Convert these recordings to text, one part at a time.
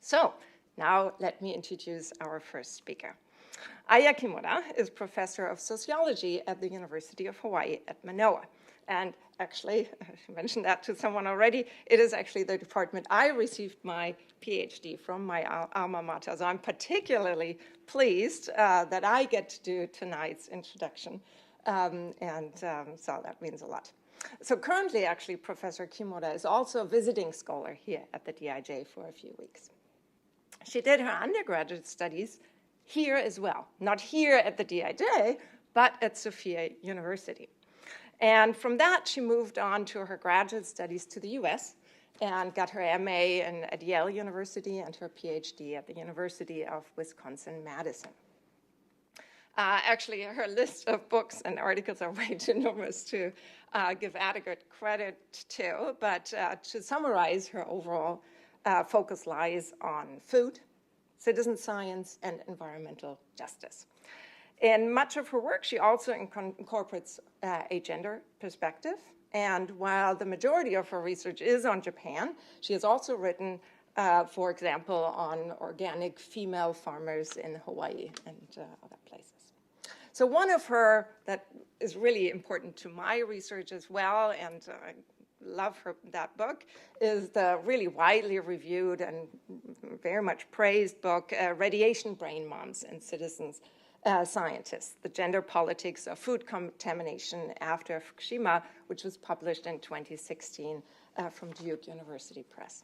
So now let me introduce our first speaker. Aya Kimura is professor of sociology at the University of Hawaii at Manoa. And actually, I mentioned that to someone already, it is actually the department I received my PhD from, my alma mater. So I'm particularly pleased that I get to do tonight's introduction. So that means a lot. So currently, actually, Professor Kimura is also a visiting scholar here at the DIJ for a few weeks. She did her undergraduate studies here as well, not here at the DIJ, but at Sophia University. And from that, she moved on to her graduate studies to the US and got her MA at Yale University and her PhD at the University of Wisconsin-Madison. Actually, her list of books and articles are way too numerous to give adequate credit to, but to summarize, her overall focus lies on food, citizen science, and environmental justice. In much of her work, she also incorporates a gender perspective. And while the majority of her research is on Japan, she has also written, for example, on organic female farmers in Hawaii and other places. So one of her that is really important to my research as well, and I love that book, is the really widely reviewed and very much praised book, Radiation Brain Moms and Citizens Scientists, The Gender Politics of Food Contamination After Fukushima, which was published in 2016 from Duke University Press.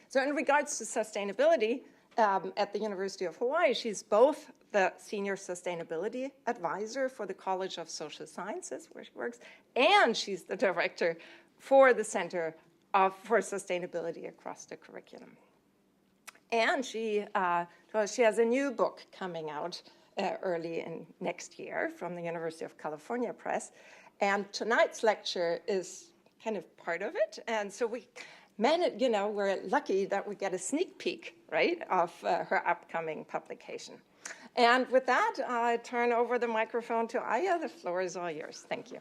So in regards to sustainability, at the University of Hawaii, she's both the Senior Sustainability Advisor for the College of Social Sciences, where she works, and she's the Director for the Center for Sustainability across the curriculum. And she has a new book coming out early in next year from the University of California Press. And tonight's lecture is kind of part of it. And so we're lucky that we get a sneak peek, right, of her upcoming publication. And with that, I turn over the microphone to Aya. The floor is all yours. Thank you.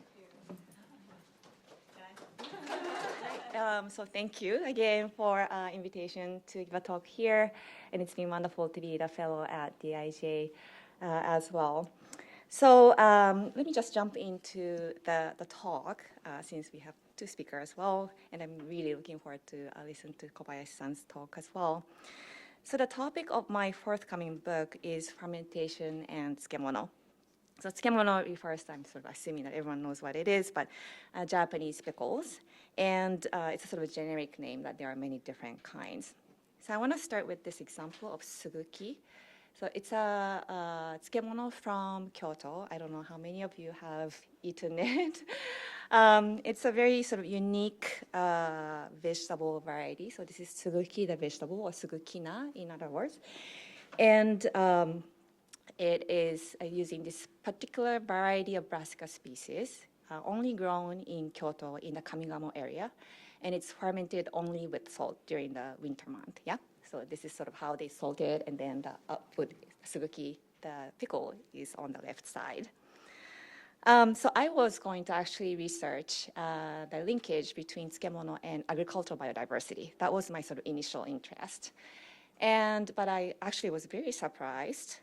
So thank you again for invitation to give a talk here. And it's been wonderful to be the fellow at DIJ as well. So let me just jump into the talk since we have two speakers as well. And I'm really looking forward to listen to Kobayashi-san's talk as well. So the topic of my forthcoming book is fermentation and tsukemono. So tsukemono refers to, I'm sort of assuming that everyone knows what it is, but Japanese pickles. And it's a sort of a generic name that there are many different kinds. So I want to start with this example of suguki. So it's a tsukemono from Kyoto. I don't know how many of you have eaten it. It's a very sort of unique vegetable variety. So this is suguki, the vegetable, or sugukina, in other words. And it is using this particular variety of brassica species, only grown in Kyoto in the Kamigamo area. And it's fermented only with salt during the winter month, yeah? So this is sort of how they salt it, and then the output, suguki, the pickle, is on the left side. So I was going to actually research the linkage between tsukemono and agricultural biodiversity. That was my sort of initial interest. But I actually was very surprised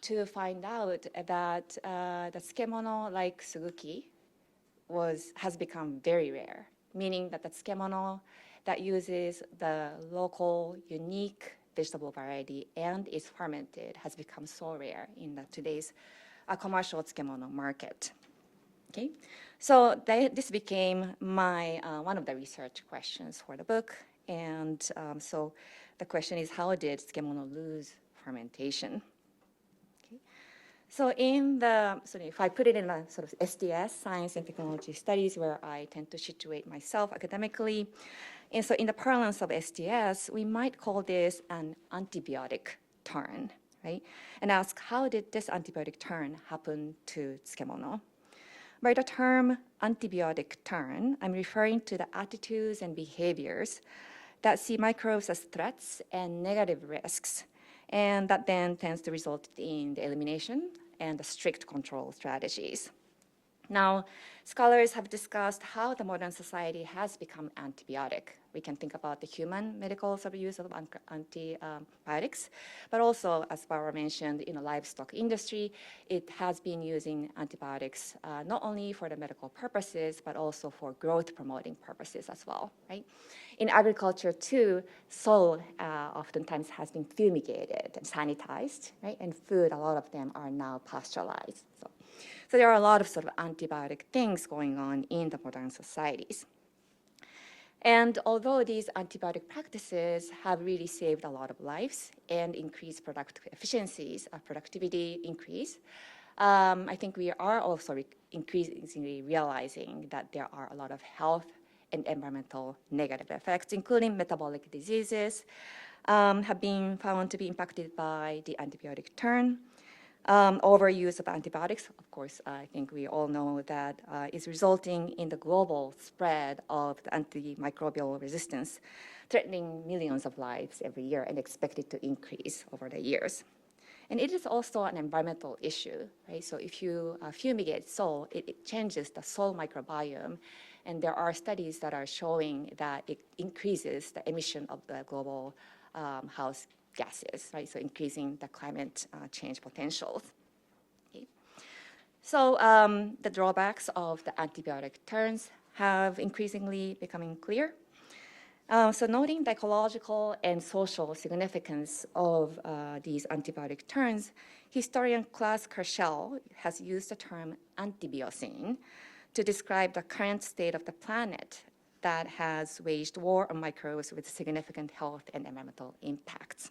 to find out that the tsukemono, like suguki, has become very rare, meaning that the tsukemono that uses the local, unique vegetable variety and is fermented has become so rare in today's commercial tsukemono market. Okay, so this became my one of the research questions for the book, and so the question is, how did tsukemono lose fermentation? Okay, so if I put it in a sort of SDS, Science and Technology Studies, where I tend to situate myself academically. And so in the parlance of SDS, we might call this an antibiotic turn, right? And ask, how did this antibiotic turn happen to tsukemono? By the term antibiotic turn, I'm referring to the attitudes and behaviors that see microbes as threats and negative risks, and that then tends to result in the elimination and the strict control strategies. Now, scholars have discussed how the modern society has become antibiotic. We can think about the human medical sort of use of antibiotics, but also, as Barbara mentioned, in the livestock industry, it has been using antibiotics not only for the medical purposes, but also for growth-promoting purposes as well, right? In agriculture, too, soil oftentimes has been fumigated and sanitized, right? And food, a lot of them are now pasteurized. So there are a lot of sort of antibiotic things going on in the modern societies. And although these antibiotic practices have really saved a lot of lives and increased productive efficiencies, productivity increase, I think we are also increasingly realizing that there are a lot of health and environmental negative effects, including metabolic diseases, have been found to be impacted by the antibiotic turn. Overuse of antibiotics, of course, I think we all know that is resulting in the global spread of the antimicrobial resistance, threatening millions of lives every year and expected to increase over the years. And it is also an environmental issue, right? So if you fumigate soil, it changes the soil microbiome, and there are studies that are showing that it increases the emission of the global house gases, right? So increasing the climate change potentials. Okay. So the drawbacks of the antibiotic turns have increasingly becoming clear. So noting the ecological and social significance of these antibiotic turns, historian Klaus Kerschel has used the term antibiocene to describe the current state of the planet that has waged war on microbes with significant health and environmental impacts.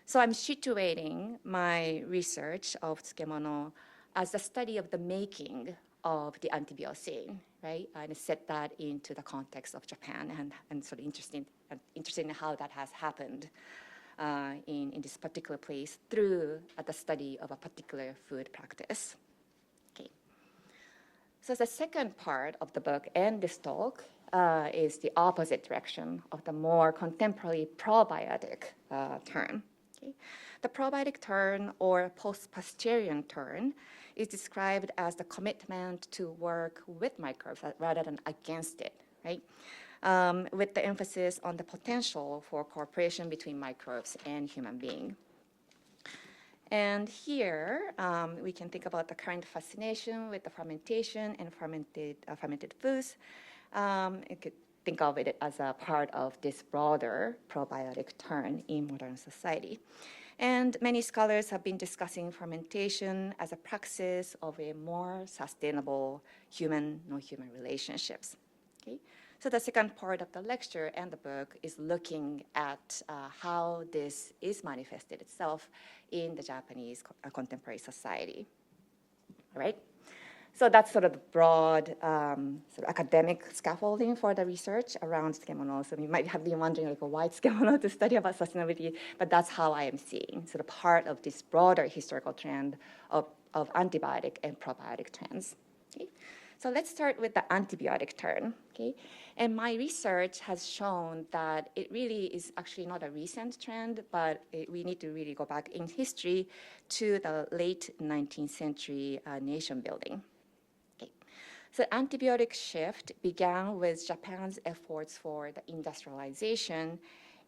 So I'm situating my research of tsukemono as the study of the making of the antibiocene, right? And set that into the context of Japan and sort of interested in how that has happened in this particular place through the study of a particular food practice. Okay. So the second part of the book and this talk is the opposite direction of the more contemporary probiotic term. Okay. The probiotic turn or post-Pasteurian turn is described as the commitment to work with microbes rather than against it, right? With the emphasis on the potential for cooperation between microbes and human beings. And here, we can think about the current fascination with the fermentation and fermented foods. You could think of it as a part of this broader probiotic turn in modern society. And many scholars have been discussing fermentation as a praxis of a more sustainable human-non-human relationships. Okay? So the second part of the lecture and the book is looking at how this is manifested itself in the Japanese contemporary society. All right? So that's sort of the broad sort of academic scaffolding for the research around tsukemono. So you might have been wondering, like, why tsukemono to study about sustainability, but that's how I am seeing sort of part of this broader historical trend of antibiotic and probiotic trends. Okay? So let's start with the antibiotic turn. Okay? And my research has shown that it really is actually not a recent trend, but we need to really go back in history to the late 19th century nation building. So antibiotic shift began with Japan's efforts for the industrialization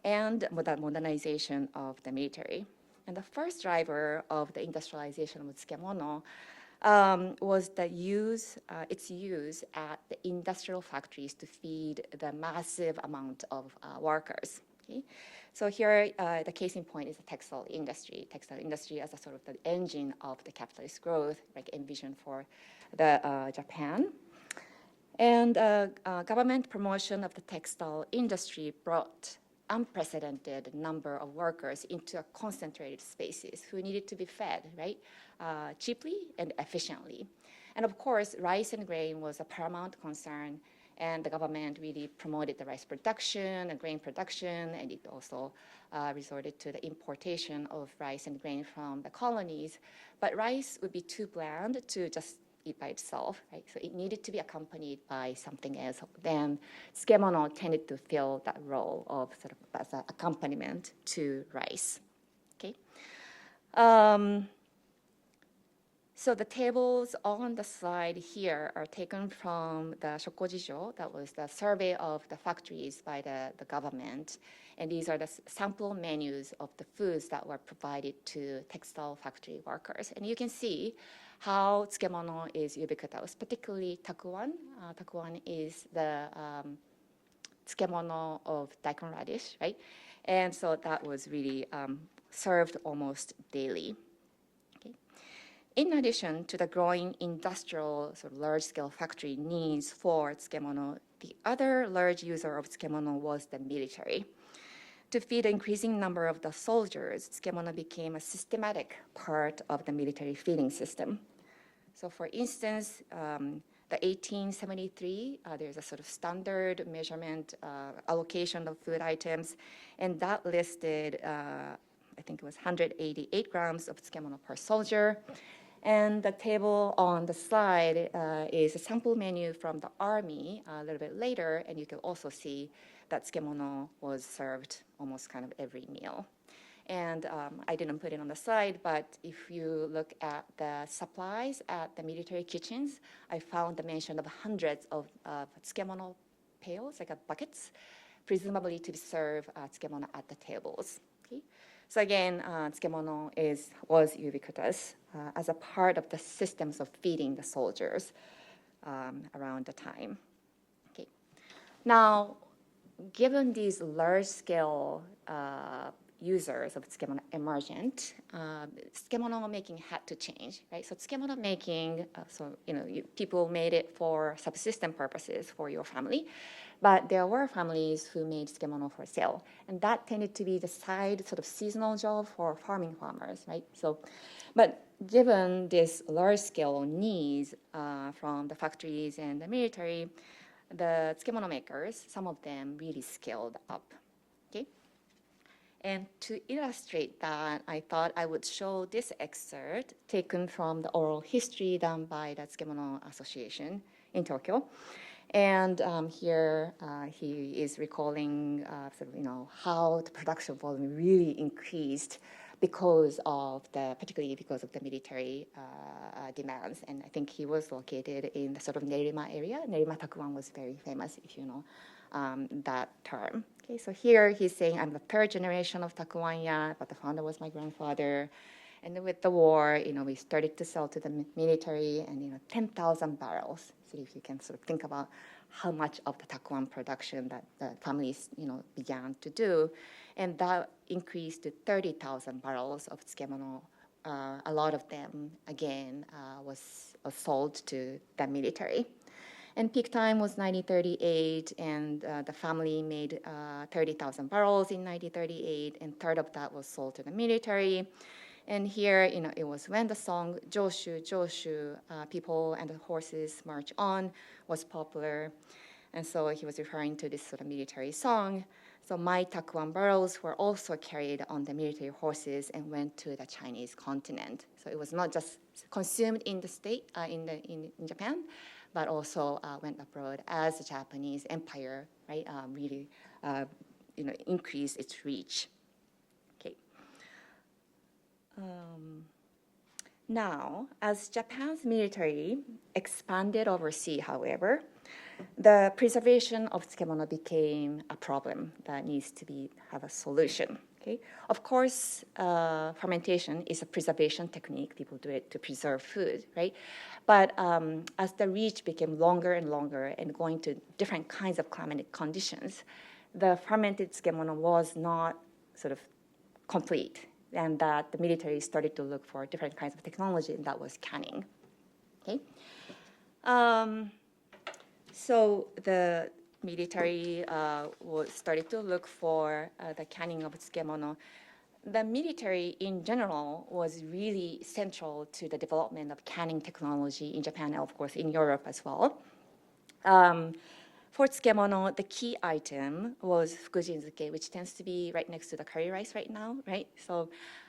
and modernization of the military. And the first driver of the industrialization of tsukemono was its use at the industrial factories to feed the massive amount of workers. Okay? So here, the case in point is the textile industry. Textile industry as a sort of the engine of the capitalist growth, like envisioned for the Japan. And government promotion of the textile industry brought unprecedented number of workers into a concentrated spaces who needed to be fed, right, cheaply and efficiently. And of course, rice and grain was a paramount concern, and the government really promoted the rice production and grain production, and it also resorted to the importation of rice and grain from the colonies. But rice would be too bland to just eat by itself, right? So it needed to be accompanied by something else. Then tsukemono tended to fill that role of sort of as an accompaniment to rice. Okay. So the tables on the slide here are taken from the Shokojijo, that was the survey of the factories by the government. And these are the sample menus of the foods that were provided to textile factory workers. And you can see how tsukemono is ubiquitous, particularly takuan. Takuan is the tsukemono of daikon radish, right? And so that was really served almost daily. In addition to the growing industrial sort of large-scale factory needs for tsukemono, the other large user of tsukemono was the military. To feed an increasing number of the soldiers, tsukemono became a systematic part of the military feeding system. So for instance, the 1873, there's a sort of standard measurement allocation of food items, and that listed, I think it was 188 grams of tsukemono per soldier. And the table on the slide is a sample menu from the army a little bit later, and you can also see that tsukemono was served almost kind of every meal. And I didn't put it on the slide, but if you look at the supplies at the military kitchens, I found the mention of hundreds of tsukemono pails, like buckets, presumably to serve tsukemono at the tables. Okay? So again, tsukemono was ubiquitous as a part of the systems of feeding the soldiers around the time. Okay. Now, given these large-scale users of tsukemono emergent, tsukemono making had to change, right? So tsukemono making, people made it for subsistence purposes for your family, but there were families who made tsukemono for sale, and that tended to be the side sort of seasonal job for farming farmers, right? So, but given this large-scale needs from the factories and the military, the tsukemono makers, some of them really scaled up. Okay. And to illustrate that, I thought I would show this excerpt taken from the oral history done by the Tsukemono Association in Tokyo. And here he is recalling how the production volume really increased particularly because of the military demands. And I think he was located in the sort of Nerima area. Nerima Takuan was very famous, if you know that term. Okay, so here he's saying, I'm the third generation of Takuanya, but the founder was my grandfather. And then with the war, we started to sell to the military, and 10,000 barrels. So if you can sort of think about how much of the takuan production that the families, began to do, and that increased to 30,000 barrels of tsukemono. A lot of them, again, was sold to the military. And peak time was 1938, and the family made 30,000 barrels in 1938, and third of that was sold to the military. And here, it was when the song Joshu, Joshu, people and the horses march on, was popular. And so he was referring to this sort of military song. So my takuan barrels were also carried on the military horses and went to the Chinese continent. So it was not just consumed in the state, in Japan, but also went abroad as the Japanese empire, right, really, increased its reach. Okay. Now, as Japan's military expanded overseas, however, the preservation of tsukemono became a problem that needs to have a solution. Okay? Of course, fermentation is a preservation technique. People do it to preserve food, right? But as the reach became longer and longer and going to different kinds of climatic conditions, the fermented tsukemono was not sort of complete, and that the military started to look for different kinds of technology, and that was canning. Okay? So the military started to look for the canning of tsukemono. The military in general was really central to the development of canning technology in Japan and, of course, in Europe as well. For tsukemono, the key item was fukujinzuke, which tends to be right next to the curry rice right now, right? So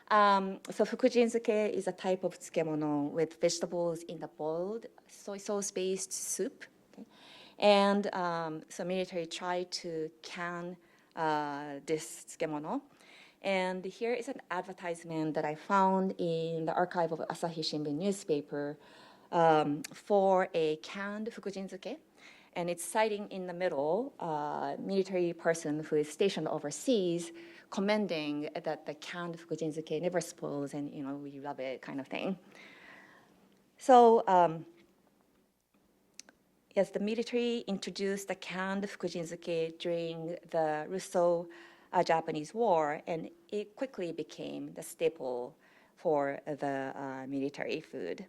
fukujinzuke is a type of tsukemono with vegetables in the boiled soy sauce-based soup. Okay? And so military tried to can this tsukemono. And here is an advertisement that I found in the archive of Asahi Shimbun newspaper for a canned fukujinzuke. And it's citing in the middle a military person who is stationed overseas, commending that the canned fukujinzuke never spoils and we love it kind of thing. So yes, the military introduced the canned fukujinzuke during the Russo-Japanese War, and it quickly became the staple for the military food.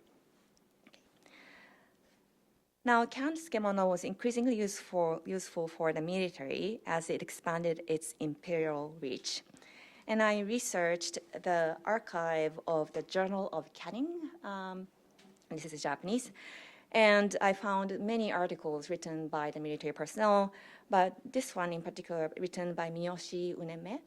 Now, canned tsukemono was increasingly useful for the military as it expanded its imperial reach. And I researched the archive of the Journal of Canning, this is Japanese, and I found many articles written by the military personnel, but this one in particular written by Miyoshi Uneme,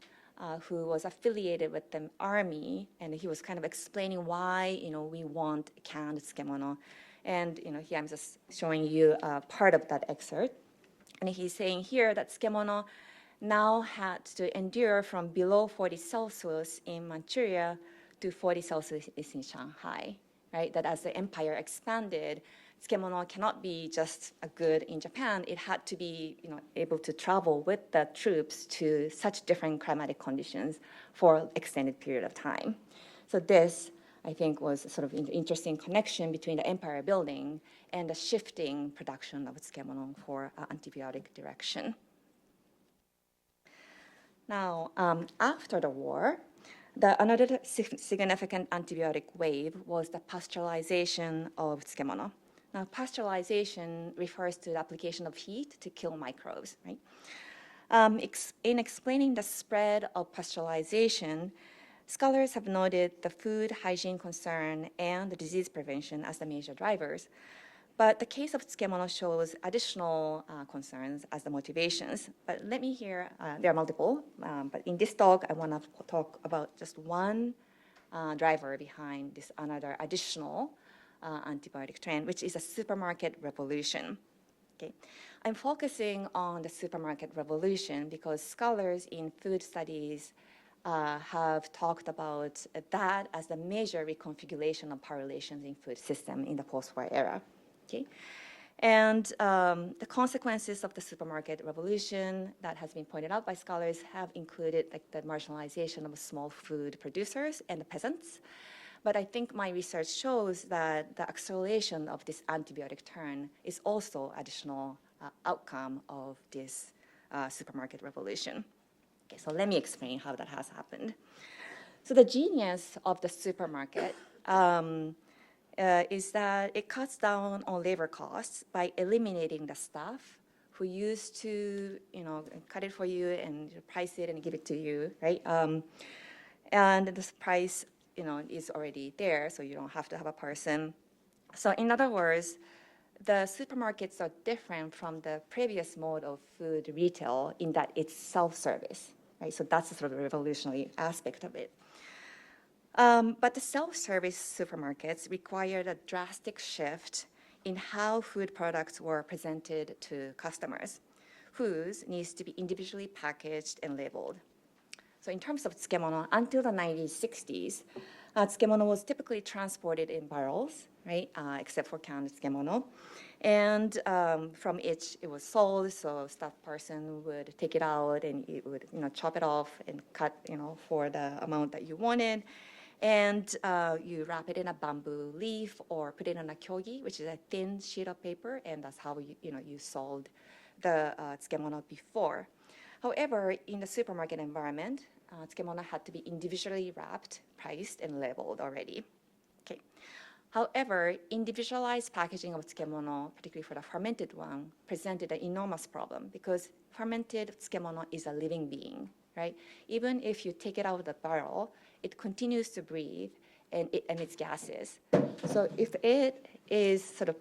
who was affiliated with the army, and he was kind of explaining why we want canned tsukemono. And here I'm just showing you part of that excerpt. And he's saying here that tsukemono now had to endure from below 40 Celsius in Manchuria to 40 Celsius in Shanghai, right? That as the empire expanded, tsukemono cannot be just a good in Japan. It had to be able to travel with the troops to such different climatic conditions for an extended period of time. So this, I think, was sort of an interesting connection between the empire building and the shifting production of tsukemono for antibiotic direction. Now, after the war, another significant antibiotic wave was the pasteurization of tsukemono. Now, pasteurization refers to the application of heat to kill microbes, right? In explaining the spread of pasteurization, scholars have noted the food hygiene concern and the disease prevention as the major drivers. But the case of tsukemono shows additional concerns as the motivations. But let me hear, there are multiple, but in this talk, I want to talk about just one driver behind this another additional antibiotic trend, which is a supermarket revolution. Okay. I'm focusing on the supermarket revolution because scholars in food studies have talked about that as the major reconfiguration of power relations in food system in the post-war era. Okay. And the consequences of the supermarket revolution that has been pointed out by scholars have included the marginalization of small food producers and the peasants. But I think my research shows that the acceleration of this antibiotic turn is also additional outcome of this supermarket revolution. Okay, so let me explain how that has happened. So the genius of the supermarket is that it cuts down on labor costs by eliminating the staff who used to, cut it for you and price it and give it to you, right? And this price, is already there, so you don't have to have a person. So in other words, the supermarkets are different from the previous mode of food retail in that it's self-service, right? So that's the sort of revolutionary aspect of it. But the self-service supermarkets required a drastic shift in how food products were presented to customers. Foods needs to be individually packaged and labeled. So in terms of tsukemono, until the 1960s, tsukemono was typically transported in barrels, right, except for canned tsukemono. And from it was sold, so a staff person would take it out and it would, chop it off and cut, for the amount that you wanted. And you wrap it in a bamboo leaf or put it in a kyogi, which is a thin sheet of paper, and that's how you sold the tsukemono before. However, in the supermarket environment, tsukemono had to be individually wrapped, priced, and labeled already. Okay. However, individualized packaging of tsukemono, particularly for the fermented one, presented an enormous problem because fermented tsukemono is a living being, right? Even if you take it out of the barrel, it continues to breathe and it emits gases. So if it is sort of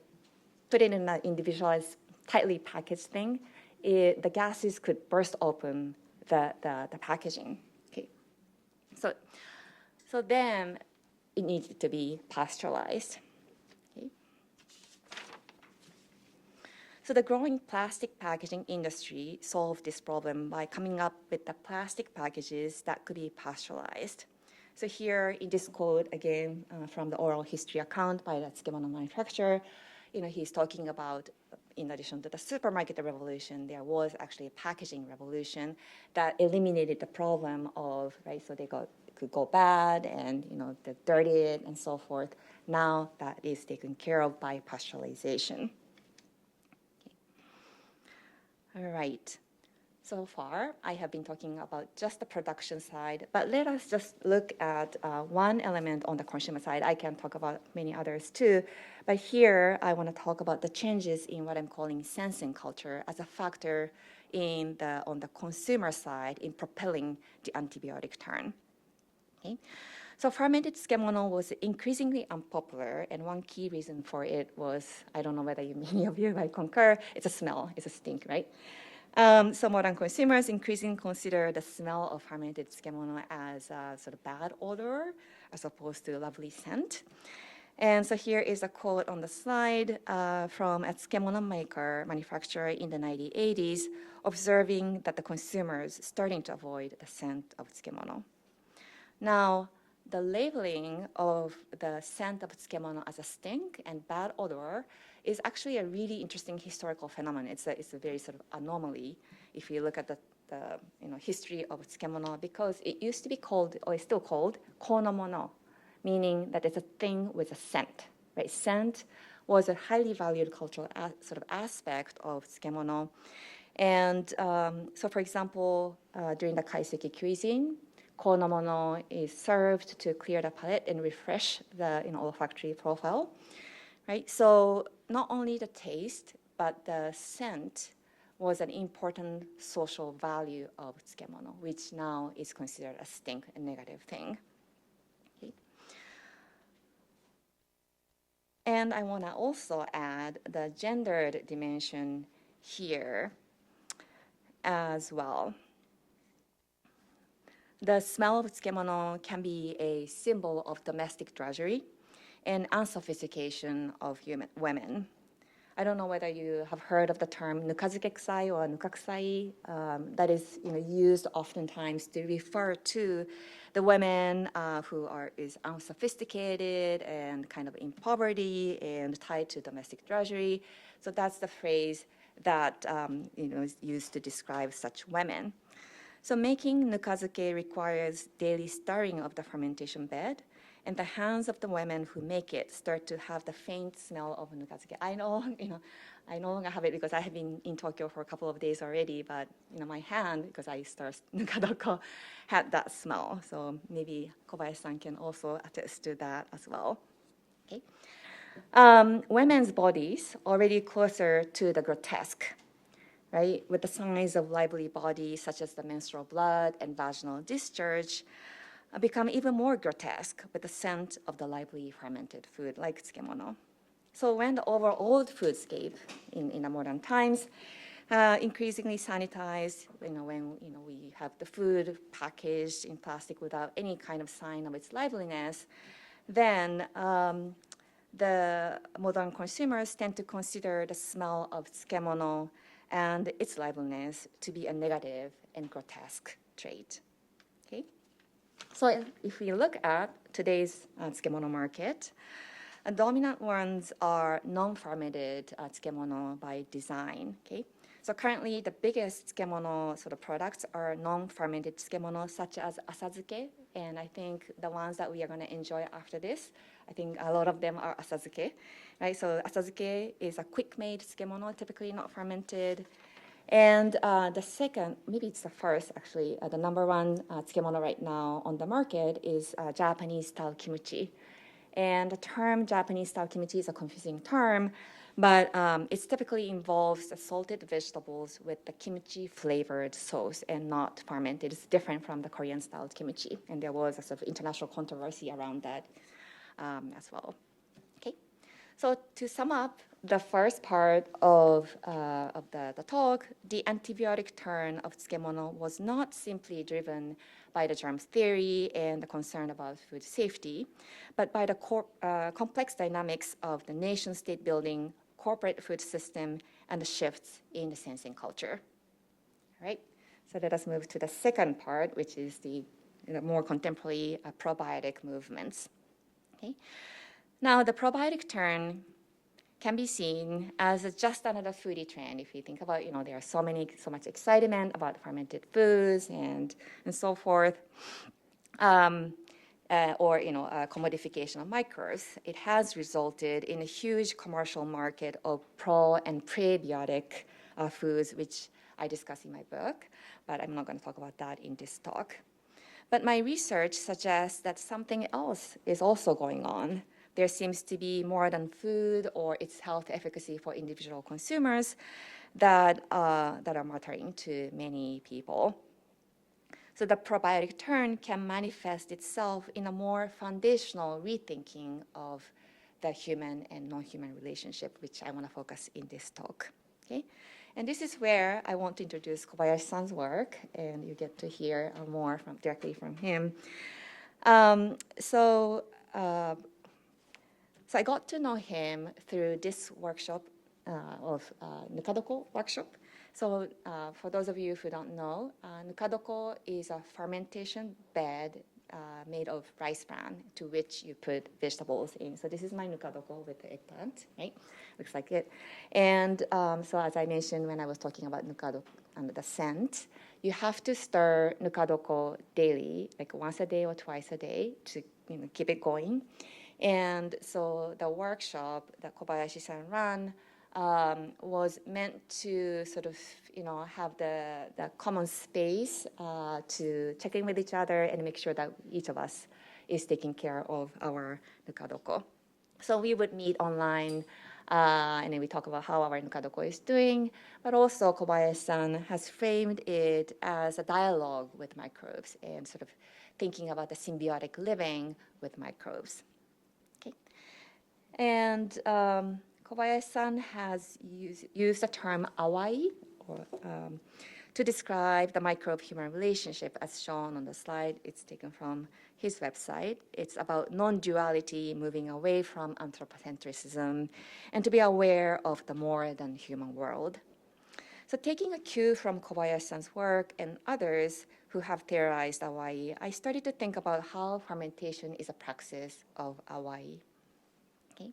put in an individualized, tightly packaged thing, the gases could burst open the packaging. Okay, so then it needed to be pasteurized. Okay. So the growing plastic packaging industry solved this problem by coming up with the plastic packages that could be pasteurized. So here in this quote, again, from the oral history account by the tsukemono manufacturer, he's talking about, in addition to the supermarket revolution, there was actually a packaging revolution that eliminated the problem of, right, so they could go bad and, they're dirtied and so forth. Now that is taken care of by pasteurization. All right. So far, I have been talking about just the production side, but let us just look at one element on the consumer side. I can talk about many others too, but here I want to talk about the changes in what I'm calling sensing culture as a factor on the consumer side in propelling the antibiotic turn. Okay. So fermented tsukemono was increasingly unpopular, and one key reason for it was, I don't know whether many of you might concur, it's a smell, it's a stink, right? So modern consumers increasingly consider the smell of fermented tsukemono as a sort of bad odor as opposed to a lovely scent. And so here is a quote on the slide from a tsukemono manufacturer in the 1980s, observing that the consumers starting to avoid the scent of tsukemono. Now, the labeling of the scent of tsukemono as a stink and bad odor is actually a really interesting historical phenomenon. It's a very sort of anomaly if you look at the history of tsukemono, because it used to be called, or is still called, konomono, meaning that it's a thing with a scent, right? Scent was a highly valued cultural sort of aspect of tsukemono. And so, for example, during the kaiseki cuisine, konomono is served to clear the palate and refresh the olfactory profile, right? So not only the taste, but the scent was an important social value of tsukemono, which now is considered a stink, a negative thing. Okay. And I want to also add the gendered dimension here as well. The smell of tsukemono can be a symbol of domestic drudgery and unsophistication of women. I don't know whether you have heard of the term nukazuke-kusai or nukakusai. That is used oftentimes to refer to the women who is unsophisticated and kind of in poverty and tied to domestic drudgery. So that's the phrase that is used to describe such women. So making nukazuke requires daily stirring of the fermentation bed, and the hands of the women who make it start to have the faint smell of nukazuke. I know, I no longer have it because I have been in Tokyo for a couple of days already, but my hand, because I stir nukadoko, had that smell. So maybe Kobayashi-san can also attest to that as well. Okay. Women's bodies already closer to the grotesque, right, with the signs of lively bodies such as the menstrual blood and vaginal discharge, become even more grotesque with the scent of the lively fermented food like tsukemono. So when the overall foodscape in the modern times increasingly sanitized, when we have the food packaged in plastic without any kind of sign of its liveliness, then the modern consumers tend to consider the smell of tsukemono and its liveliness to be a negative and grotesque trait. Okay? So if we look at today's tsukemono market, dominant ones are non-fermented tsukemono by design. Okay? So currently, the biggest tsukemono sort of products are non-fermented tsukemono, such as asazuke, and I think the ones that we are going to enjoy after this, I think a lot of them are asazuke, right? So asazuke is a quick-made tsukemono, typically not fermented. And the second, maybe it's the first actually, the number one tsukemono right now on the market is Japanese-style kimchi. And the term Japanese-style kimchi is a confusing term, but it typically involves the salted vegetables with the kimchi-flavored sauce and not fermented. It's different from the Korean-style kimchi, and there was a sort of international controversy around that as well. Okay, so to sum up the first part of the talk, the antibiotic turn of tsukemono was not simply driven by the germ theory and the concern about food safety, but by the complex dynamics of the nation-state building, corporate food system, and the shifts in the sensing culture. All right, so let us move to the second part, which is the more contemporary probiotic movements. Okay, now the probiotic turn can be seen as just another foodie trend. If you think about, there are so much excitement about fermented foods and so forth, or commodification of microbes. It has resulted in a huge commercial market of pro and prebiotic foods, which I discuss in my book, but I'm not going to talk about that in this talk. But my research suggests that something else is also going on. There seems to be more than food or its health efficacy for individual consumers that are mattering to many people. So the probiotic turn can manifest itself in a more foundational rethinking of the human and non-human relationship, which I want to focus in this talk. Okay? And this is where I want to introduce Kobayashi-san's work, and you get to hear more directly from him. So I got to know him through this workshop of nukadoko workshop. So for those of you who don't know, nukadoko is a fermentation bed made of rice bran to which you put vegetables in. So this is my nukadoko with the eggplant, right? Looks like it. And so as I mentioned when I was talking about nukadoko and the scent, you have to stir nukadoko daily, like once a day or twice a day to keep it going. And so the workshop that Kobayashi-san ran was meant to sort of, have the common space to check in with each other and make sure that each of us is taking care of our nukadoko. So we would meet online, and then we talk about how our nukadoko is doing, but also Kobayashi-san has framed it as a dialogue with microbes and sort of thinking about the symbiotic living with microbes. Okay. And Kobayashi-san has used the term awai to describe the microbe-human relationship as shown on the slide. It's taken from his website. It's about non-duality, moving away from anthropocentrism, and to be aware of the more than human world. So taking a cue from Kobayashi-san's work and others who have theorized awai, I started to think about how fermentation is a praxis of awai. Okay.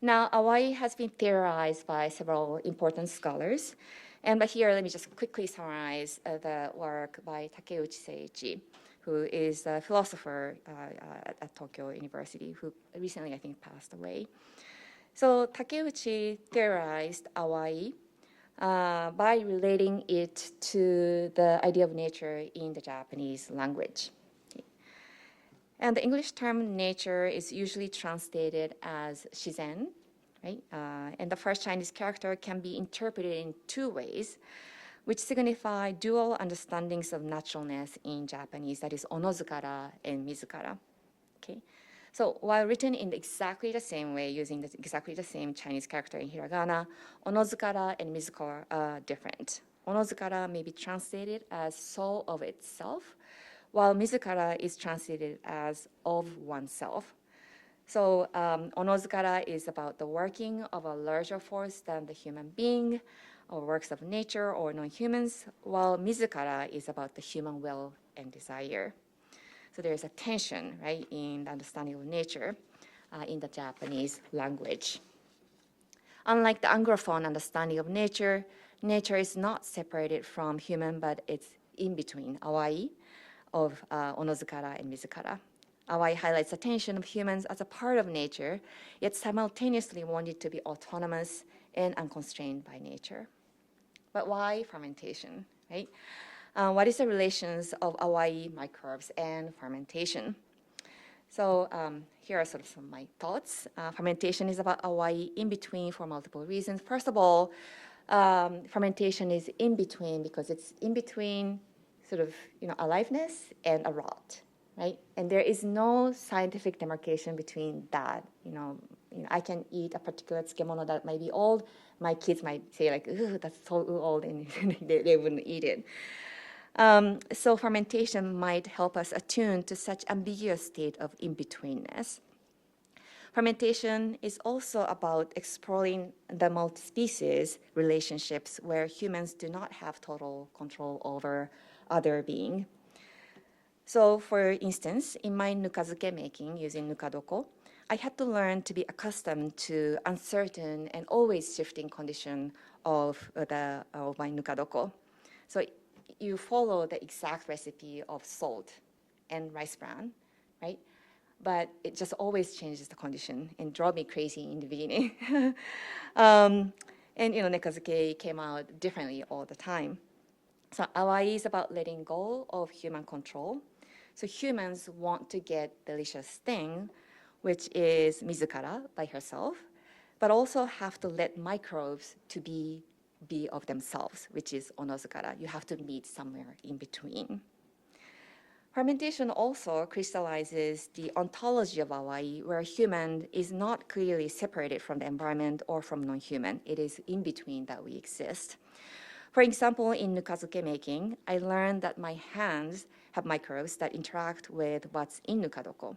Now, awai has been theorized by several important scholars. But here, let me just quickly summarize the work by Takeuchi Seiichi, who is a philosopher at Tokyo University, who recently, I think, passed away. So Takeuchi theorized awai by relating it to the idea of nature in the Japanese language. Okay. And the English term nature is usually translated as shizen, right? And the first Chinese character can be interpreted in two ways, which signify dual understandings of naturalness in Japanese, that is onozukara and mizukara. Okay? So while written in exactly the same way, using exactly the same Chinese character in hiragana, onozukara and mizukara are different. Onozukara may be translated as soul of itself, while mizukara is translated as of oneself. So onozukara is about the working of a larger force than the human being, or works of nature or non-humans, while mizukara is about the human will and desire. So there is a tension, right, in the understanding of nature in the Japanese language. Unlike the Anglophone understanding of nature, nature is not separated from human, but it's in between, awai, of onozukara and mizukara. Awai highlights the tension of humans as a part of nature, yet simultaneously wanted to be autonomous and unconstrained by nature. But why fermentation, right? What is the relations of awai microbes and fermentation? So here are sort of some of my thoughts. Fermentation is about awai in between for multiple reasons. First of all, fermentation is in between because it's in between sort of aliveness and a rot. Right? And there is no scientific demarcation between that. I can eat a particular tsukemono that might be old. My kids might say like, "Ooh, that's so old," and they wouldn't eat it. So fermentation might help us attune to such ambiguous state of in-betweenness. Fermentation is also about exploring the multi-species relationships where humans do not have total control over other being. So for instance, in my nukazuke making using nukadoko, I had to learn to be accustomed to uncertain and always shifting condition of my nukadoko. So you follow the exact recipe of salt and rice bran, right? But it just always changes the condition and drove me crazy in the beginning. And nekazuke came out differently all the time. So awai is about letting go of human control. So humans want to get delicious thing, which is mizukara by herself, but also have to let microbes to be of themselves, which is onozukara. You have to meet somewhere in between. Fermentation also crystallizes the ontology of awai, where human is not clearly separated from the environment or from non-human. It is in between that we exist. For example, in nukazuke making, I learned that my hands have microbes that interact with what's in nukadoko.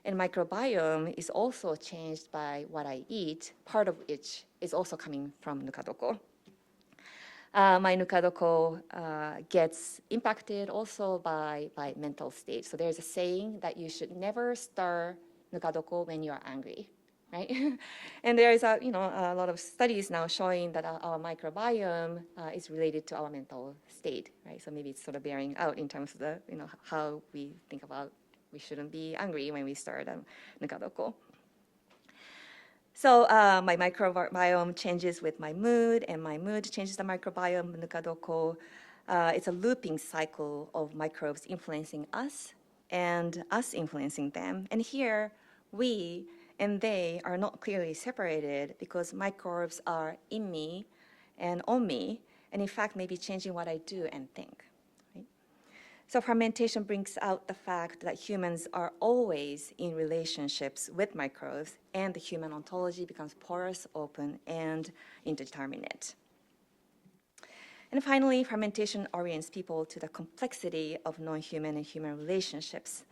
And microbiome is also changed by what I eat, part of which is also coming from nukadoko. My nukadoko gets impacted also by mental state. So there's a saying that you should never stir nukadoko when you're angry, right? And there is a lot of studies now showing that our microbiome is related to our mental state, right? So maybe it's sort of bearing out in terms of the how we think about we shouldn't be angry when we stir the nukadoko. So my microbiome changes with my mood, and my mood changes the microbiome, nukadoko. It's a looping cycle of microbes influencing us and us influencing them. And here, we and they are not clearly separated because microbes are in me and on me, and in fact, maybe changing what I do and think. So fermentation brings out the fact that humans are always in relationships with microbes, and the human ontology becomes porous, open, and indeterminate. And finally, fermentation orients people to the complexity of non-human and human relationships.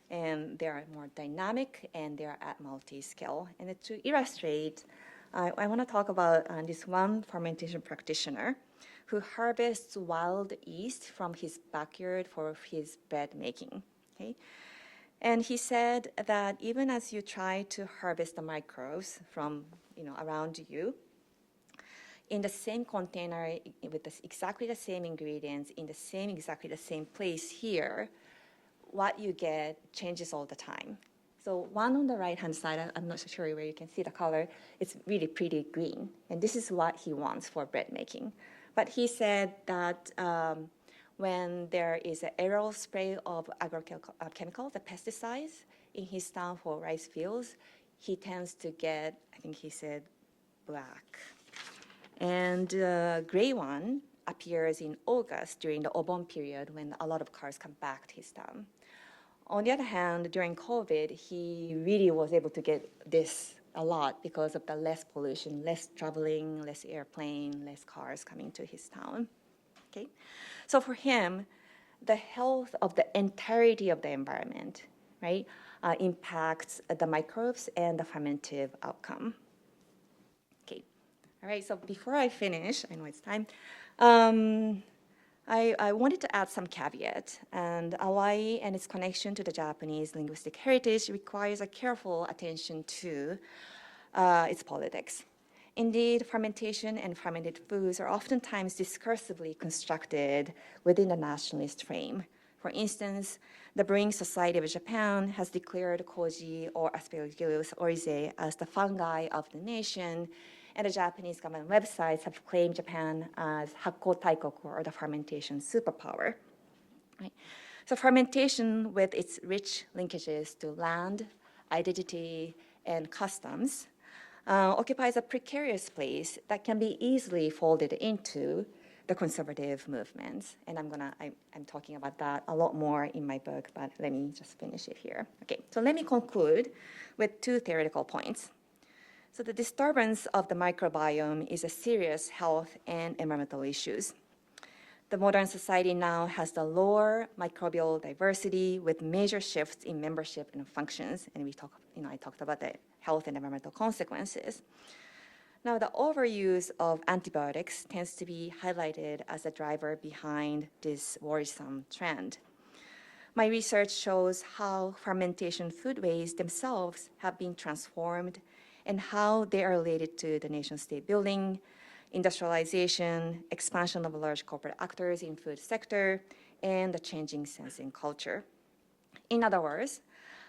And they are more dynamic, and they are at multi-scale. And to illustrate, I want to talk about this one fermentation practitioner who harvests wild yeast from his backyard for his bread making. Okay? And he said that even as you try to harvest the microbes from around you, in the same container with exactly the same ingredients, in the same exactly the same place here, what you get changes all the time. So one on the right-hand side, I'm not sure where you can see the color, it's really pretty green. And this is what he wants for bread making. But he said that when there is an aerial spray of agrochemicals, the pesticides, in his town for rice fields, he tends to get, I think he said, black. And gray one appears in August during the Obon period when a lot of cars come back to his town. On the other hand, during COVID, he really was able to get this a lot because of the less pollution, less traveling, less airplane, less cars coming to his town. Okay, so for him, the health of the entirety of the environment, right, impacts the microbes and the fermentive outcome. Okay, all right. So before I finish, I know it's time. I wanted to add some caveat, and awai and its connection to the Japanese linguistic heritage requires a careful attention to its politics. Indeed, fermentation and fermented foods are oftentimes discursively constructed within the nationalist frame. For instance, the Brewing Society of Japan has declared koji or Aspergillus oryzae as the fungi of the nation, and the Japanese government websites have claimed Japan as Hakko Taikoku, or the fermentation superpower. Right? So fermentation, with its rich linkages to land, identity, and customs, occupies a precarious place that can be easily folded into the conservative movements. And I'm talking about that a lot more in my book, but let me just finish it here. Okay, so let me conclude with two theoretical points. So the disturbance of the microbiome is a serious health and environmental issues. The modern society now has the lower microbial diversity with major shifts in membership and functions. And I talked about the health and environmental consequences. Now, the overuse of antibiotics tends to be highlighted as a driver behind this worrisome trend. My research shows how fermentation foodways themselves have been transformed and how they are related to the nation-state building, industrialization, expansion of large corporate actors in food sector, and the changing sense in culture. In other words,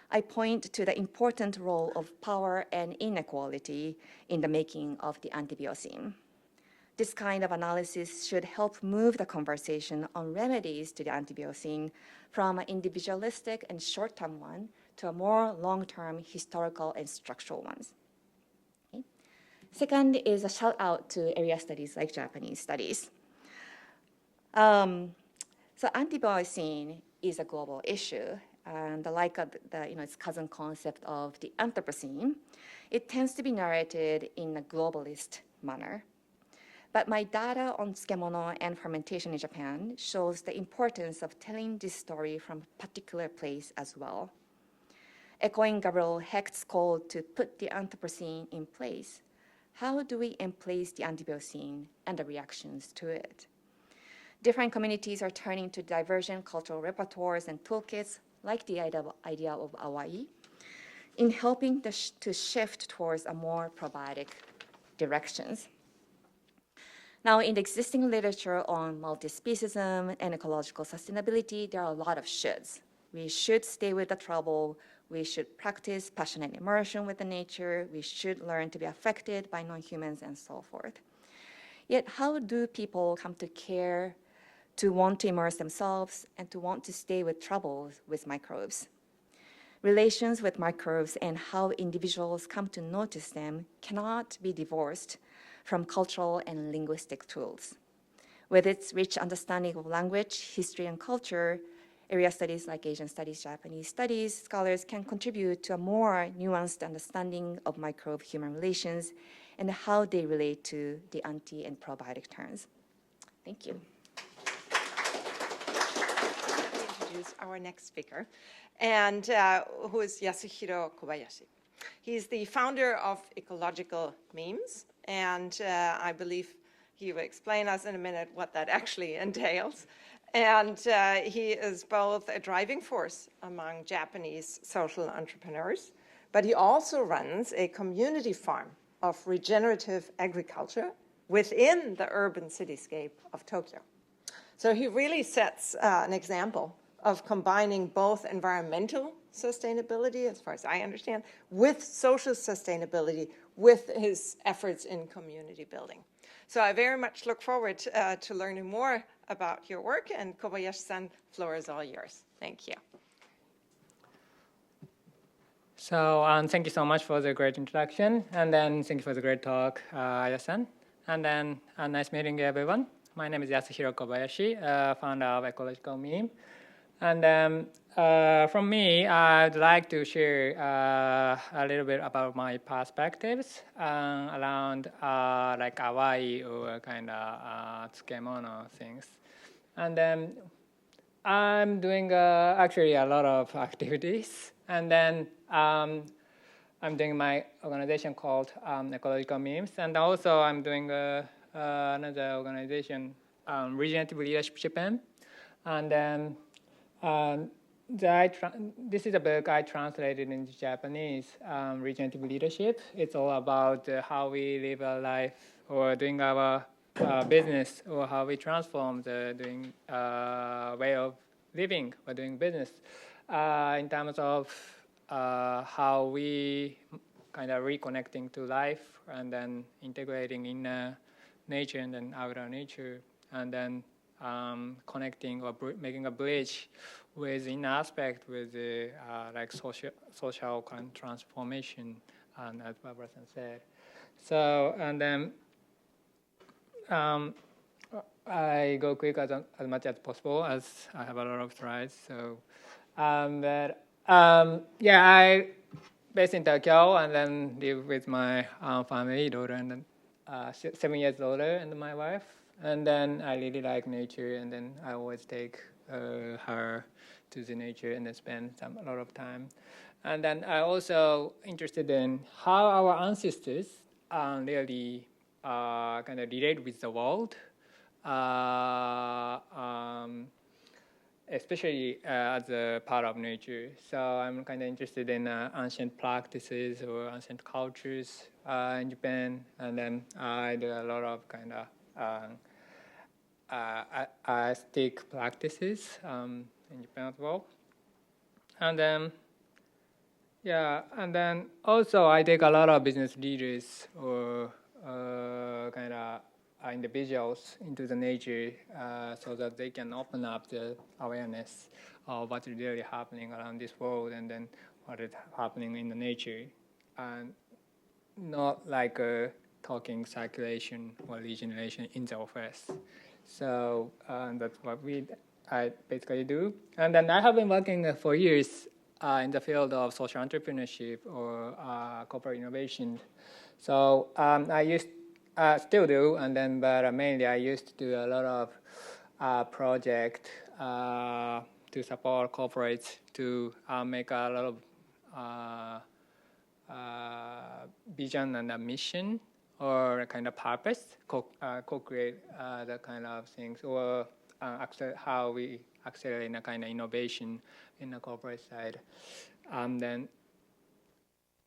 I point to the important role of power and inequality in the making of the Anthropocene. This kind of analysis should help move the conversation on remedies to the Anthropocene from an individualistic and short-term one to a more long-term historical and structural ones. Okay. Second is a shout-out to area studies like Japanese studies. So Anthropocene is a global issue, and like its cousin concept of the Anthropocene, it tends to be narrated in a globalist manner. But my data on tsukemono and fermentation in Japan shows the importance of telling this story from a particular place as well. Echoing Gabriel Hecht's call to put the Anthropocene in place, how do we emplace the Anthropocene and the reactions to it? Different communities are turning to divergent cultural repertoires and toolkits, like the idea of awai, in helping to shift towards a more probiotic directions. Now, in the existing literature on multi-speciesism and ecological sustainability, there are a lot of shoulds. We should stay with the trouble. We should practice passionate immersion with the nature. We should learn to be affected by non-humans and so forth. Yet, how do people come to care, to want to immerse themselves, and to want to stay with troubles with microbes? Relations with microbes and how individuals come to notice them cannot be divorced from cultural and linguistic tools. With its rich understanding of language, history, and culture, area studies like Asian studies, Japanese studies, scholars can contribute to a more nuanced understanding of microbe-human relations and how they relate to the anti- and probiotic terms. Thank you. Let me introduce our next speaker, and who is Yasuhiro Kobayashi. He's the founder of Ecological Memes, and I believe he will explain us in a minute what that actually entails. And he is both a driving force among Japanese social entrepreneurs, but he also runs a community farm of regenerative agriculture within the urban cityscape of Tokyo. So he really sets an example of combining both environmental sustainability, as far as I understand, with social sustainability with his efforts in community building. So I very much look forward to learning more about your work, and Kobayashi-san, floor is all yours. Thank you. So thank you so much for the great introduction, and then thank you for the great talk, Aya-san. And then nice meeting everyone. My name is Yasuhiro Kobayashi, founder of Ecological Meme. And from me, I'd like to share a little bit about my perspectives around like awai or kind of tsukemono things. And then I'm doing actually a lot of activities. And then I'm doing my organization called Ecological Memes. And also I'm doing another organization, Regenerative Leadership Japan. And then this is a book I translated into Japanese, Regenerative Leadership. It's all about how we live our life or doing our business, or how we transform the doing way of living or doing business in terms of how we kind of reconnecting to life and then integrating in nature and then outer nature, and then connecting or making a bridge with inner aspect with the like social kind of transformation, as Barbara said. So, and then I go quick as much as possible, as I have a lot of slides. So, yeah, I based in Tokyo and then live with my family, daughter, and then 7 years older, and my wife. And then I really like nature, and then I always take her to the nature and then spend a lot of time. And then I also interested in how our ancestors really kind of relate with the world, especially as a part of nature. So I'm kind of interested in ancient practices or ancient cultures in Japan, and then I do a lot of kind of aesthetic practices in Japan as well. And then, yeah, and then also I take a lot of business leaders or kind of individuals into the nature so that they can open up the awareness of what's really happening around this world and then what is happening in the nature. And not like a talking circulation or regeneration in the office. So that's what I basically do. And then I have been working for years in the field of social entrepreneurship or corporate innovation. So I still do, and then but mainly I used to do a lot of project to support corporates to make a lot of vision and a mission or a kind of purpose, co-create the kind of things, or how we accelerate a kind of innovation in the corporate side. Then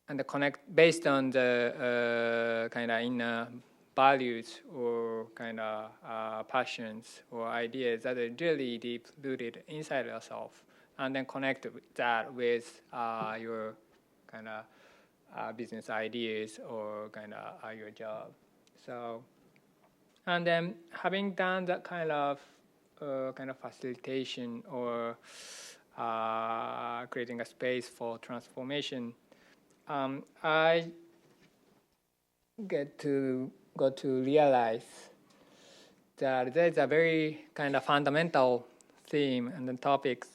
and the connect based on the kind of inner values or kind of passions or ideas that are really deep rooted inside yourself, and then connect that with your kind of business ideas or kind of your job. So, and then having done that kind of facilitation or creating a space for transformation, I got to realize that there's a very kind of fundamental theme and the topics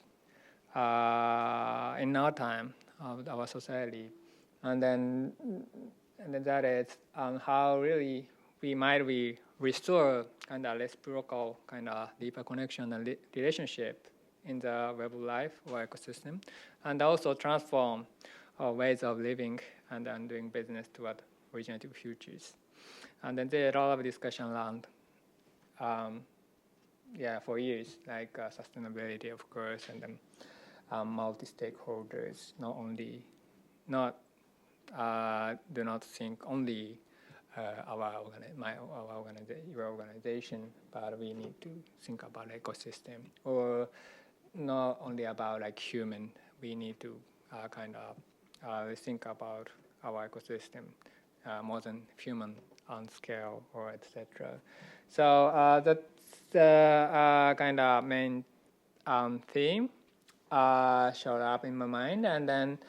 in our time of our society. And then that is how really we might restore kind of reciprocal kind of deeper connection and relationship in the web of life or ecosystem, and also transform our ways of living and then doing business toward regenerative futures. And then there are a lot of discussion around, for years, like sustainability, of course, and then multi-stakeholders, do not think only your organization, but we need to think about ecosystem, or not only about like human. We need to think about our ecosystem more than human on scale or etc. So that's the kind of main theme showed up in my mind, and then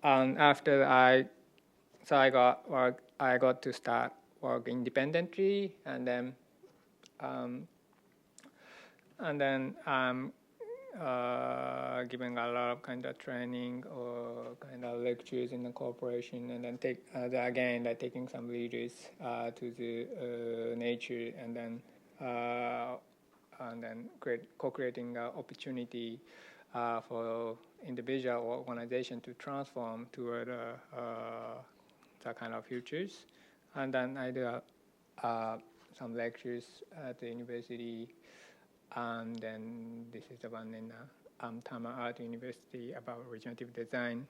after I got to start work independently, and then giving a lot of kind of training or kind of lectures in the corporation, and then taking some leaders to the nature, and then co-creating an opportunity for individual or organization to transform toward the kind of futures. And then I do some lectures at the university, and then this is the one in Tama Art University about regenerative design.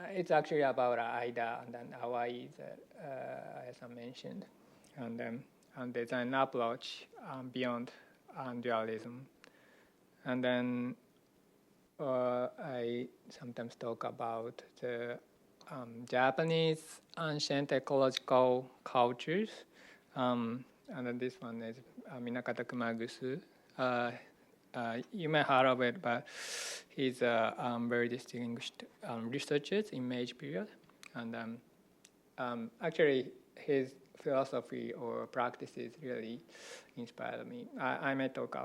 It's actually about AIDA and then awai that as I mentioned, and then design approach beyond dualism. And then I sometimes talk about the Japanese ancient ecological cultures. And then this one is Minakata Kumagusu. You may have heard of it, but he's a very distinguished researcher in Meiji period. And actually, his philosophy or practices really inspired me. I may talk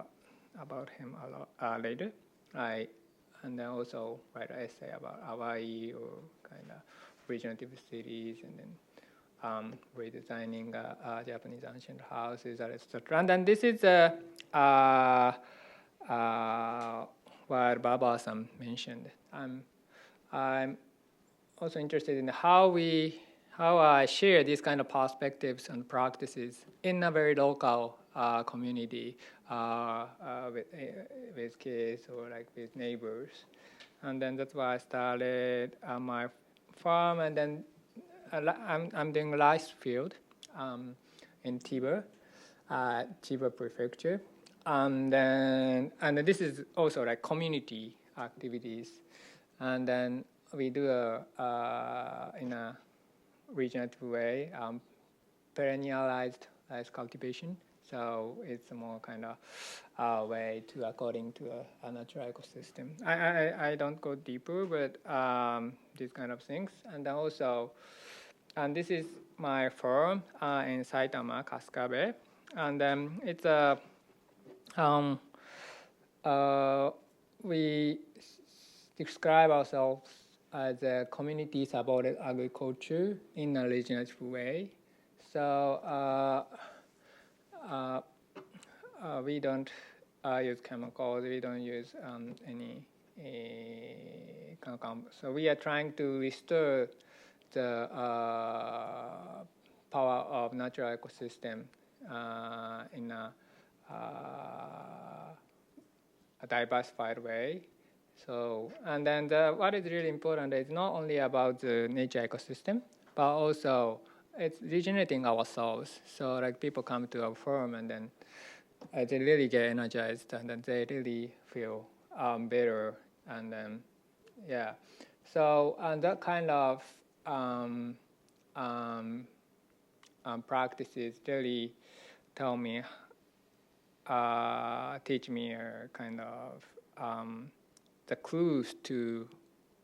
about him a lot later. And then also write an essay about Hawaii or kind of regenerative cities, and then redesigning Japanese ancient houses, etc. And then this is what Baba-san mentioned. I'm also interested in how I share these kind of perspectives and practices in a very local community with kids or like with neighbors. And then that's why I started my farm, and then I'm doing rice field in Chiba Prefecture. And this is also like community activities. And then we do in a regenerative way, perennialized rice cultivation. So it's a more kind of way to according to a natural ecosystem. I don't go deeper, but these kind of things. And then also, and this is my farm in Saitama, Kasukabe. And then it's we describe ourselves as a community-supported agriculture in a regenerative way. So we don't use chemicals. We don't use any so we are trying to restore the power of natural ecosystem in a diversified way. So, and then what is really important is not only about the nature ecosystem, but also it's regenerating ourselves. So like people come to our farm and then they really get energized, and then they really feel better. And then, yeah. So, and that kind of practices really teach me a kind of the clues to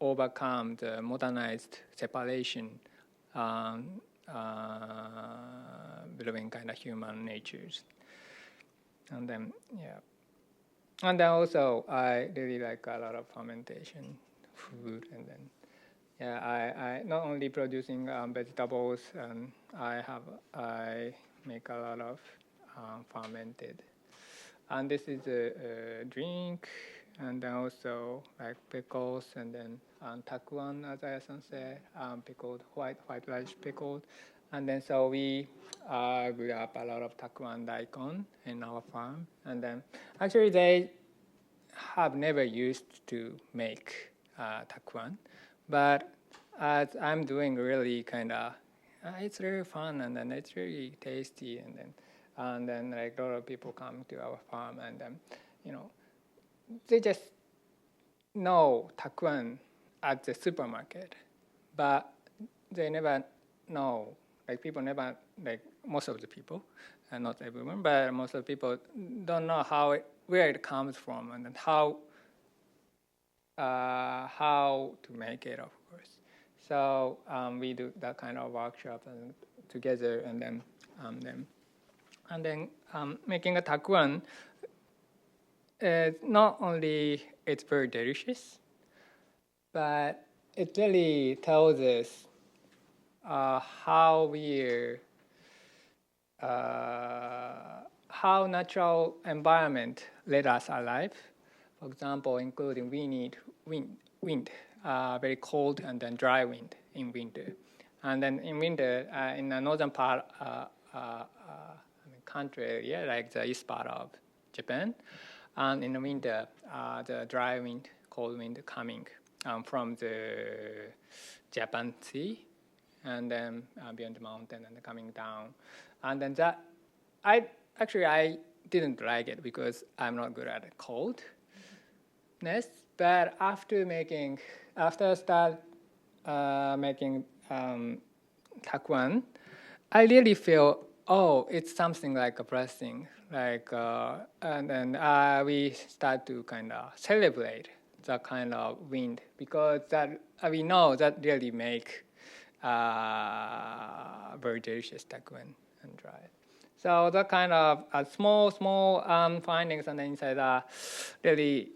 overcome the modernized separation between kind of human natures. And then, yeah. And then also, I really like a lot of fermentation food. And then, yeah, I not only producing vegetables, and I make a lot of fermented. And this is a drink, and then also like pickles, and then takuan, as Aya-san said, pickled, white rice pickled. And then so we grew up a lot of takuan daikon in our farm. And then actually they have never used to make takuan, but as I'm doing really kind of, it's really fun, and then it's really tasty, and then like a lot of people come to our farm, and then they just know takuan at the supermarket, but they never know. Like people never, like most of the people, and not everyone, but most of the people don't know where it comes from, and then how to make it, of course. So we do that kind of workshop and together, and then making a takuan. Not only it's very delicious, but it really tells us how natural environment let us alive. For example, including we need wind, very cold and then dry wind in winter. And then in winter, in the northern part country area, like the east part of Japan, and in the winter, the dry wind, cold wind coming from the Japan Sea, and then beyond the mountain and coming down. And then that, I didn't like it because I'm not good at coldness. But after start making takuan, I really feel, it's something like a blessing. Like, and then we start to kind of celebrate that kind of wind, because that we know that really make very delicious takuan and dry. So that kind of small findings on the inside really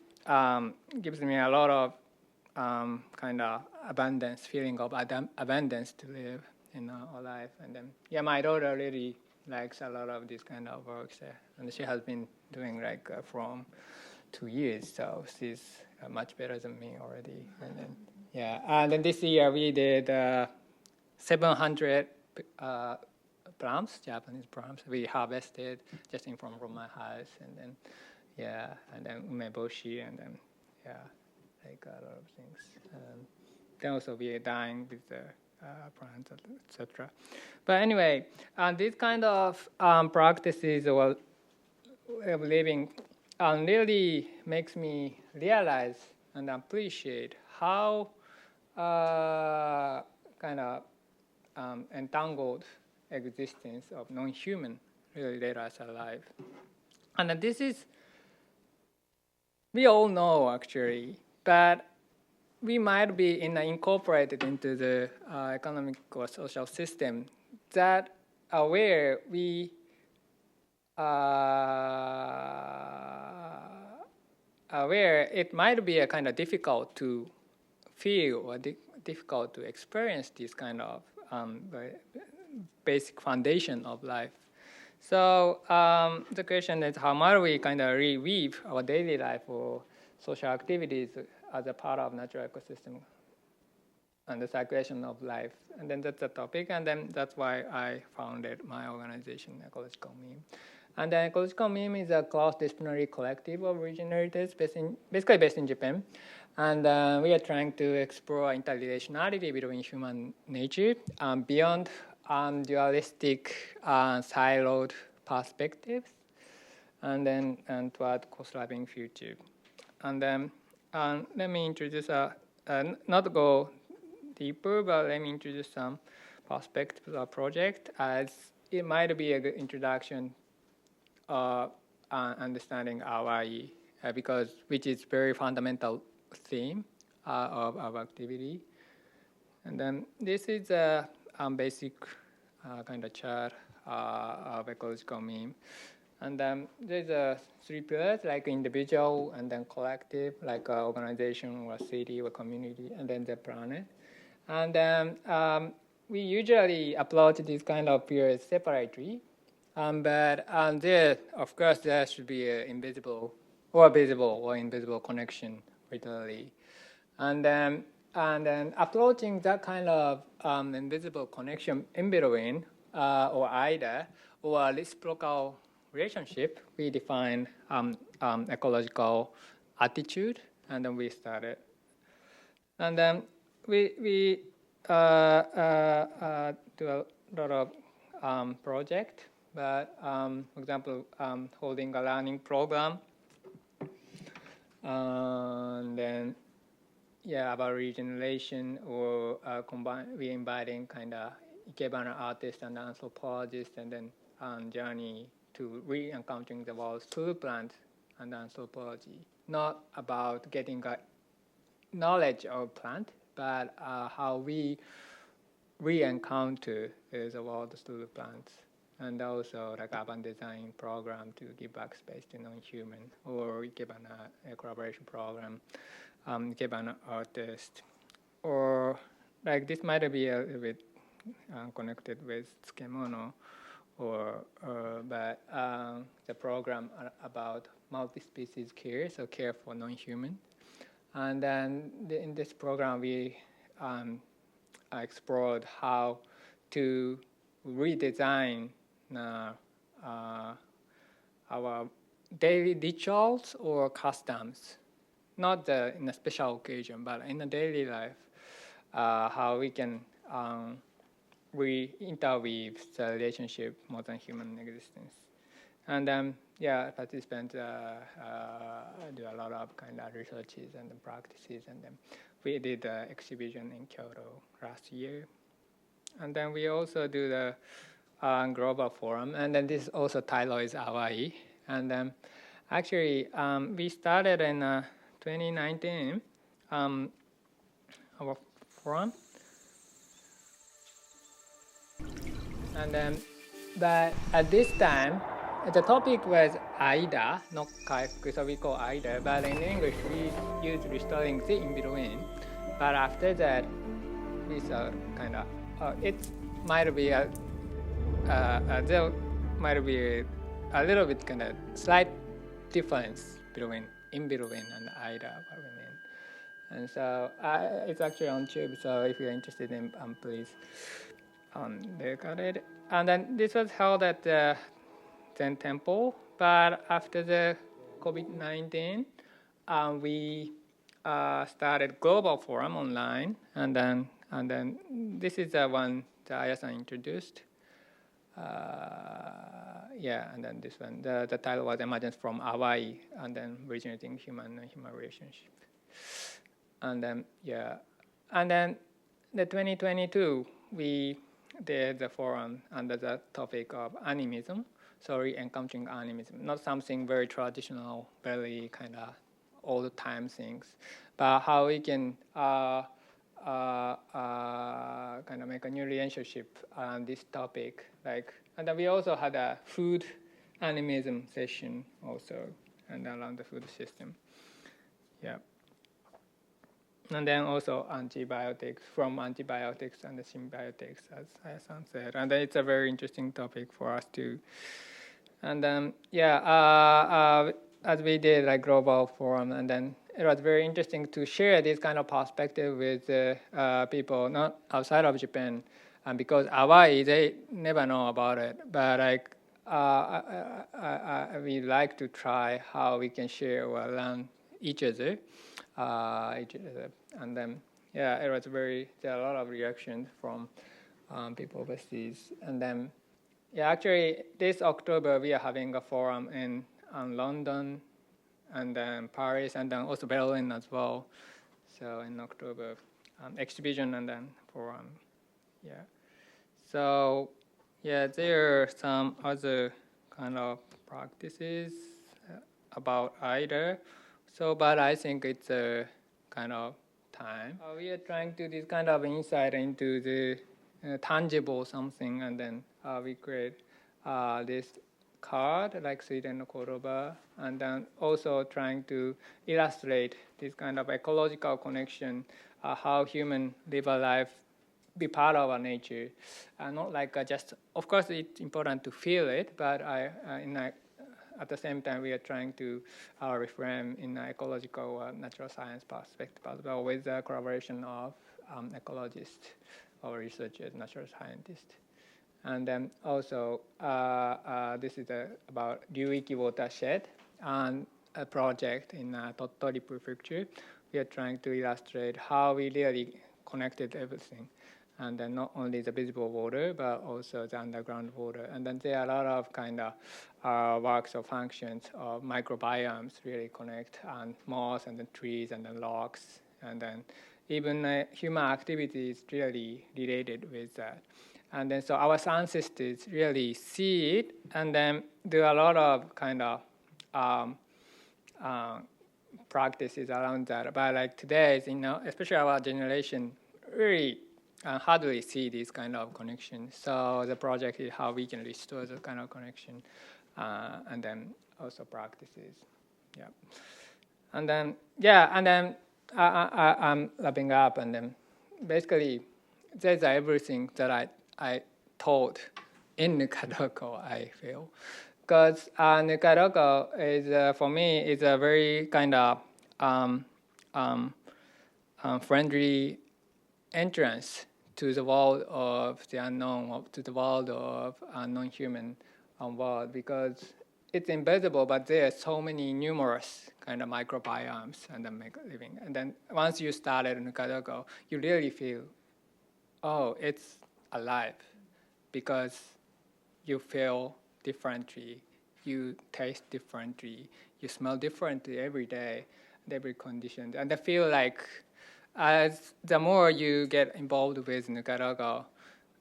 gives me a lot of kind of abundance, feeling of abundance to live. in our life. And then, yeah, my daughter really likes a lot of this kind of works, and she has been doing from 2 years, so she's much better than me already. And then, yeah, and then this year we did 700 plums, Japanese plums. We harvested just in front of my house, and then, yeah, and then umeboshi, and then, yeah, like a lot of things. Then also we are dying with the plants, etc. But anyway, these kind of practices or way of living really makes me realize and appreciate how kind of entangled existence of non-human really let us alive. And this is, we all know actually, but we might be incorporated into the economic or social system that where we where it might be a kind of difficult to feel or difficult to experience this kind of very basic foundation of life. So the question is, how might we kind of reweave our daily life or social activities as a part of natural ecosystem and the circulation of life? And then that's the topic, and then that's why I founded my organization, Ecological Meme. And the Ecological Meme is a cross-disciplinary collective of originators basically based in Japan. And we are trying to explore interrelationality between human nature beyond dualistic, siloed perspectives, and then toward co-thriving future. And then let me introduce, not to go deeper, but let me introduce some perspectives of the project, as it might be a good introduction of understanding awai, because which is very fundamental theme of our activity. And then this is a basic kind of chart of ecological meme. And then there's 3 pillars, like individual and then collective, like organization or city or community, and then the planet. And then we usually approach these kind of pillars separately. But there, of course, there should be an invisible or visible or invisible connection, literally. And then approaching that kind of invisible connection in between or either or reciprocal relationship, we define ecological attitude, and then we started. And then we do a lot of project, but for example, holding a learning program, and then about regeneration, or we inviting kind of ikebana artists and anthropologists, and then journey to re-encountering the world through plants and anthropology. Not about getting a knowledge of plant, but how we re-encounter the world through plants. And also like urban design program to give back space to non-human, or ikebana a collaboration program, ikebana artist, or like this might be a little bit connected with tsukemono, but the program about multi-species care, so care for non-human. And then in this program we explored how to redesign our daily rituals or customs, not in a special occasion, but in a daily life, how we can interweave the relationship more than human existence. And participants do a lot of kind of researches and practices, and then we did an exhibition in Kyoto last year. And then we also do the global forum, and then this also title is Hawaii. And then actually we started in 2019 our forum, and then but at this time the topic was Aida, not Kaiku, so we call Aida, but in English we use restoring the in between. But after that we saw kind of it's might be there might be a little bit kind of slight difference between in between and either what we mean. And so it's actually on Tube, so if you're interested in, please look at it. And then this was held at the Zen Temple, but after the COVID-19, we started Global Forum online, and then this is the one that Aya-san introduced. And then this one, the title was Emergence from Awai, and then Originating Human and Human Relationship. And then, and then the 2022, we did the forum under the topic of animism, so re-encountering animism, not something very traditional, very kind of old-time things, but how we can kind of make a new relationship around this topic. And then we also had a food animism session also, and around the food system. And then also antibiotics, from antibiotics and the symbiotics, as Aya-san said. And then it's a very interesting topic for us too. And then, as we did like Global Forum, and then it was very interesting to share this kind of perspective with people not outside of Japan, and because Hawaii, they never know about it. But we like to try how we can share or learn each other. And then, it was there are a lot of reactions from people overseas. And then, actually, this October, we are having a forum in London, and then Paris, and then also Berlin as well. So in October, exhibition and then forum, So, there are some other kind of practices about either. So, but I think it's a kind of time. We are trying to do this kind of insight into the tangible something, and then we create this card like Sweden Koroba, and then also trying to illustrate this kind of ecological connection, how human live a life, be part of our nature, not like just. Of course, it's important to feel it, but at the same time, we are trying to reframe in an ecological natural science perspective as well, with the collaboration of ecologists or researchers, natural scientists. And then also, this is about Ryuiki watershed and a project in Tottori Prefecture. We are trying to illustrate how we really connected everything. And then not only the visible water, but also the underground water. And then there are a lot of kind of works or functions of microbiomes really connect, and moss and then trees and then rocks. And then even human activity is really related with that. And then so our ancestors really see it, and then do a lot of kind of practices around that. But like today, especially our generation, really hardly see this kind of connection. So the project is how we can restore the kind of connection, and then also practices. And then I'm wrapping up, and then basically there's everything that I taught in nukadoko, I feel, because nukadoko is for me is a very kind of friendly entrance to the world of the unknown, to the world of non-human world, because it's invisible, but there are so many numerous kind of microbiomes and then make living. And then once you started nukadoko, you really feel, oh, it's alive, because you feel differently, you taste differently, you smell differently every day, every condition, and I feel like as the more you get involved with nukadoko,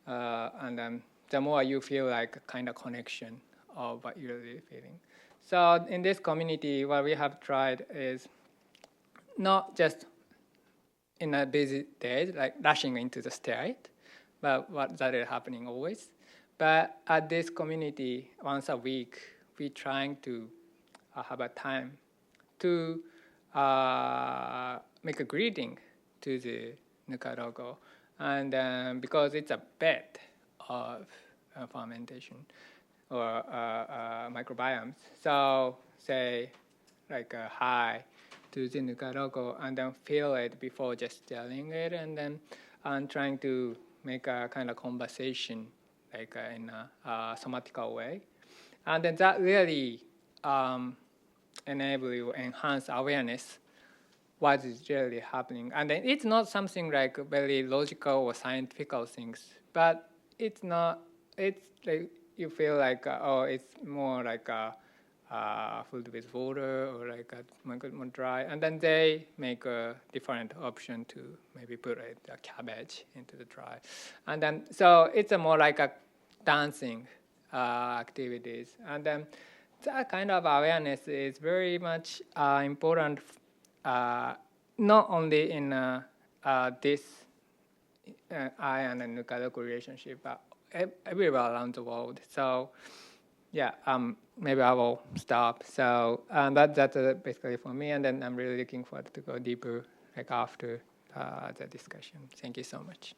and then the more you feel like a kind of connection of what you're really feeling. So in this community, what we have tried is not just in a busy day, like rushing into the state, but that is happening always. But at this community, once a week, we're trying to have a time to make a greeting to the nukadoko. And because it's a pet of fermentation or microbiomes. So say like a high to the nukadoko and then feel it before just stirring it, and then trying to make a kind of conversation like in a somatical way. And then that really enable you enhance awareness what is really happening. And then it's not something like very logical or scientific things, but it's not, it's like you feel like, oh, it's more like food with water or like more dry. And then they make a different option to maybe put a cabbage into the dry. And then, so it's a more like a dancing activities. And then that kind of awareness is very much important, not only in this I and nukadoko relationship, but everywhere around the world. So yeah, maybe I will stop. So that's basically for me, and then I'm really looking forward to go deeper like after the discussion. Thank you so much.